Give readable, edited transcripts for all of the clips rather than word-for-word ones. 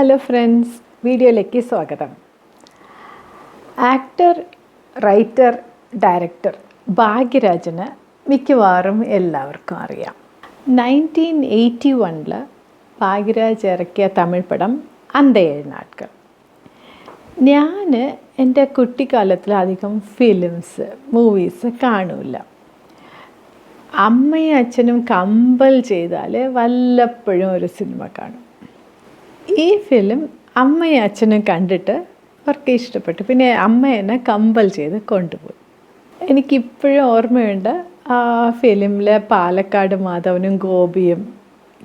Hello friends, വീഡിയോയിലേക്ക് സ്വാഗതം. Actor, writer, director ഭാഗ്യരാജിന് മിക്കവാറും എല്ലാവർക്കും അറിയാം. 1981 ഭാഗ്യരാജ് ഇറക്കിയ തമിഴ് പടം അന്ത ഏഴ് നാട്കൾ. ഞാൻ എൻ്റെ കുട്ടിക്കാലത്തിൽ അധികം മൂവീസ് കാണില്ല. അമ്മയും അച്ഛനും കമ്പൽ ചെയ്താൽ വല്ലപ്പോഴും ഒരു സിനിമ കാണും. ഈ ഫിലിം അമ്മയും അച്ഛനും കണ്ടിട്ട് അവർക്ക് ഇഷ്ടപ്പെട്ടു. പിന്നെ അമ്മ എന്നെ കമ്പൽ ചെയ്ത് കൊണ്ടുപോയി. എനിക്കിപ്പോഴും ഓർമ്മയുണ്ട് ആ ഫിലിമിൽ പാലക്കാട് മാധവനും ഗോപിയും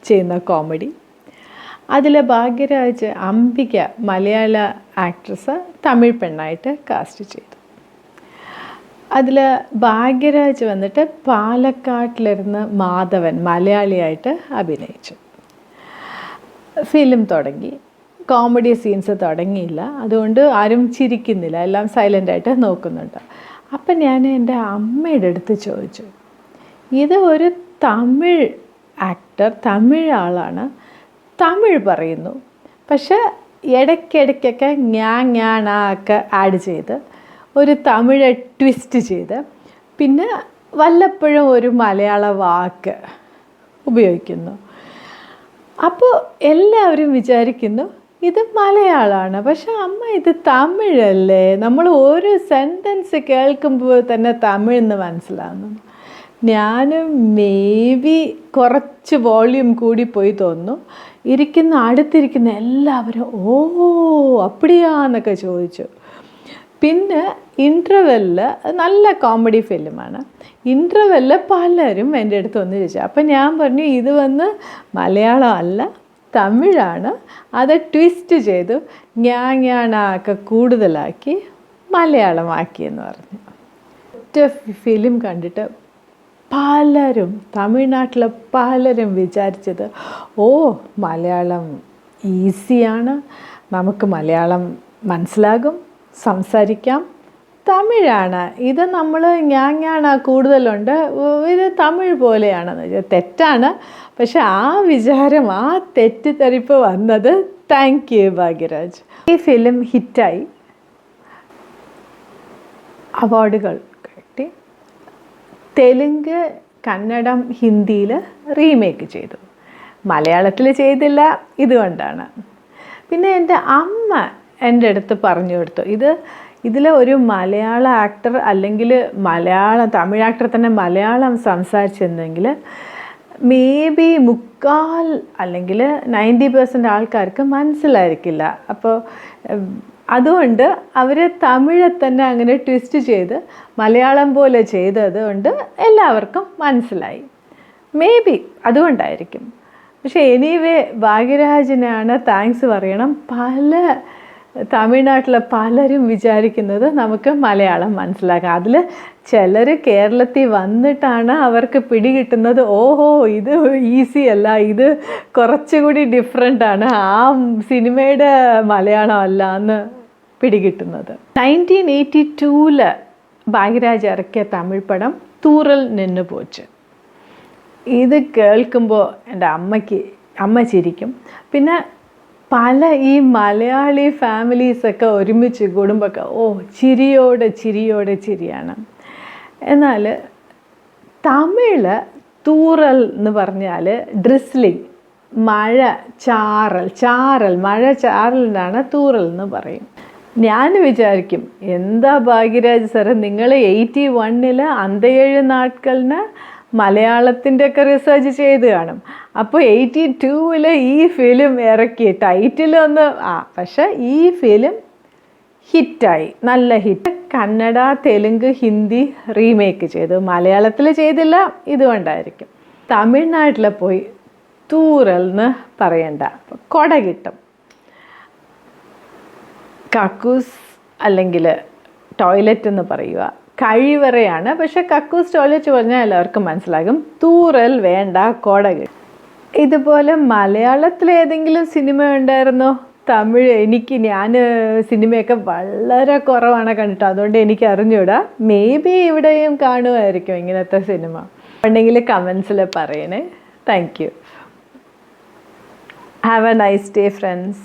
ചെയ്യുന്ന കോമഡി. അതിൽ ഭാഗ്യരാജ് അംബിക മലയാള ആക്ട്രസ് തമിഴ് പെണ്ണായിട്ട് കാസ്റ്റ് ചെയ്തു. അതിൽ ഭാഗ്യരാജ് വന്നിട്ട് പാലക്കാട്ടിലിരുന്ന് മാധവൻ മലയാളിയായിട്ട് അഭിനയിച്ചു. ഫിലിം തുടങ്ങി, കോമഡി സീൻസ് തുടങ്ങിയില്ല, അതുകൊണ്ട് ആരും ചിരിക്കുന്നില്ല, എല്ലാം സൈലൻ്റായിട്ട് നോക്കുന്നുണ്ട്. അപ്പം ഞാൻ എൻ്റെ അമ്മയുടെ അടുത്ത് ചോദിച്ചു, ഇത് ഒരു തമിഴ് ആക്ടർ, തമിഴ് ആളാണ്, തമിഴ് പറയുന്നു, പക്ഷെ ഇടയ്ക്കിടയ്ക്കൊക്കെ ഞാനൊക്കെ ആഡ് ചെയ്ത് ഒരു തമിഴ് ട്വിസ്റ്റ് ചെയ്ത് പിന്നെ വല്ലപ്പോഴും ഒരു മലയാള വാക്ക് ഉപയോഗിക്കുന്നു. അപ്പോൾ എല്ലാവരും വിചാരിക്കുന്നു ഇത് മലയാളമാണ്, പക്ഷെ അമ്മ ഇത് തമിഴല്ലേ, നമ്മൾ ഒരു സെൻറ്റൻസ് കേൾക്കുമ്പോൾ തന്നെ തമിഴെന്ന് മനസ്സിലാകുന്നു. ഞാൻ കുറച്ച് വോള്യൂം കൂടിപ്പോയി തോന്നുന്നു. അടുത്തിരിക്കുന്ന എല്ലാവരും ഓ അപ്പടിയാന്നൊക്കെ ചോദിച്ചു. പിന്നെ ഇൻ്റർവെല്ലിൽ നല്ല കോമഡി ഫിലിമാണ്. ഇൻ്റർവെല്ലിൽ പലരും എൻ്റെ അടുത്ത് വന്ന് ചോദിച്ചു. അപ്പം ഞാൻ പറഞ്ഞു, ഇത് മലയാളം അല്ല, തമിഴാണ്, അത് ട്വിസ്റ്റ് ചെയ്തു ഞാനൊക്കെ കൂടുതലാക്കി മലയാളമാക്കിയെന്ന് പറഞ്ഞു. ഒറ്റ ഫിലിം കണ്ടിട്ട് പലരും, തമിഴ്നാട്ടിലെ പലരും വിചാരിച്ചത്, ഓ മലയാളം ഈസിയാണ്, നമുക്ക് മലയാളം മനസ്സിലാകും, സംസാരിക്കാം, തമിഴാണ് ഇത്, നമ്മൾ ഞാനാ കൂടുതലുണ്ട്, ഇത് തമിഴ് പോലെയാണെന്ന് വെച്ചാൽ തെറ്റാണ്. പക്ഷെ ആ വിചാരം, ആ തെറ്റിദ്ധരിപ്പ് വന്നത് താങ്ക് യു ഭാഗ്യരാജ്. ഈ ഫിലിം ഹിറ്റായി, അവാർഡുകൾ കിട്ടി. തെലുങ്ക്, കന്നഡം, ഹിന്ദിയിൽ റീമേക്ക് ചെയ്തു, മലയാളത്തിൽ ചെയ്തില്ല, ഇതുകൊണ്ടാണ്. പിന്നെ എൻ്റെ അമ്മ എൻ്റെ അടുത്ത് പറഞ്ഞു കൊടുത്തു, ഇതിൽ ഒരു മലയാള ആക്ടർ അല്ലെങ്കിൽ തമിഴ് ആക്ടർ തന്നെ മലയാളം സംസാരിച്ചിരുന്നെങ്കിൽ മുക്കാൽ അല്ലെങ്കിൽ 90% ആൾക്കാർക്ക് മനസ്സിലായിരിക്കില്ല. അപ്പോൾ അതുകൊണ്ട് അവർ തമിഴെ തന്നെ അങ്ങനെ ട്വിസ്റ്റ് ചെയ്ത് മലയാളം പോലെ ചെയ്തത് കൊണ്ട് എല്ലാവർക്കും മനസ്സിലായി. അതുകൊണ്ടായിരിക്കും. പക്ഷേ ഭാഗ്യരാജിനാണ് താങ്ക്സ് പറയണം. തമിഴ്നാട്ടിലെ പലരും വിചാരിക്കുന്നത് നമുക്ക് മലയാളം മനസ്സിലാക്കാം. അതിൽ ചിലർ കേരളത്തിൽ വന്നിട്ടാണ് അവർക്ക് പിടികിട്ടുന്നത്, ഓഹോ ഇത് ഈസി അല്ല, ഇത് കുറച്ചുകൂടി ഡിഫറെൻ്റാണ്, ആ സിനിമയുടെ മലയാളം അല്ല എന്ന് പിടികിട്ടുന്നത്. 1982 ഭാഗ്യരാജ് ഇറക്കിയ തമിഴ് പടം തൂറൽ നിന്ന് പോച്ച്. ഇത് കേൾക്കുമ്പോൾ എൻ്റെ അമ്മ ചിരിക്കും. പിന്നെ ഈ മലയാളി ഫാമിലീസൊക്കെ ഒരുമിച്ച് കൂടുമ്പോഴൊക്കെ ചിരിയാണ്. എന്നാൽ തമിഴ് തൂറൽ എന്ന് പറഞ്ഞാൽ ഡ്രിസ്ലിംഗ്, മഴ ചാറലിനാണ് തൂറൽ എന്ന് പറയും. ഞാൻ വിചാരിക്കും, എന്താ ഭാഗ്യരാജ് സാറ്, നിങ്ങൾ 81 അന്ത ഏഴ് നാട്കളിന് മലയാളത്തിൻ്റെയൊക്കെ റിസർച്ച് ചെയ്ത് കാണും. അപ്പോൾ 82 ഈ ഫിലിം ഇറക്കി, പക്ഷേ ഈ ഫിലിം ഹിറ്റായി, നല്ല ഹിറ്റ്. കന്നഡ, തെലുങ്ക്, ഹിന്ദി റീമേക്ക് ചെയ്തു, മലയാളത്തിൽ ചെയ്തില്ല, ഇതുകൊണ്ടായിരിക്കും. തമിഴ്നാട്ടിൽ പോയി തൂറൽ എന്ന് പറയണ്ട, കൊട കിട്ടും. കക്കൂസ് അല്ലെങ്കിൽ ടോയ്ലറ്റ് എന്ന് പറയുക, കഴിവറയാണ്. പക്ഷെ കക്കൂസ് ടോയ്ലറ്റ് പറഞ്ഞാൽ എല്ലാവർക്കും മനസ്സിലാകും. തൂറൽ വേണ്ട, കൊട കിട്ടും. ഇതുപോലെ മലയാളത്തിൽ ഏതെങ്കിലും സിനിമ ഉണ്ടായിരുന്നോ? തമിഴ് ഞാൻ സിനിമയൊക്കെ വളരെ കുറവാണ് കണ്ടിട്ട്, അതുകൊണ്ട് എനിക്ക് അറിഞ്ഞൂടാ. ഇവിടെയും കാണുമായിരിക്കും ഇങ്ങനത്തെ സിനിമ. ഉണ്ടെങ്കിൽ കമൻസിൽ പറയണേ. Thank you. Have A nice day friends.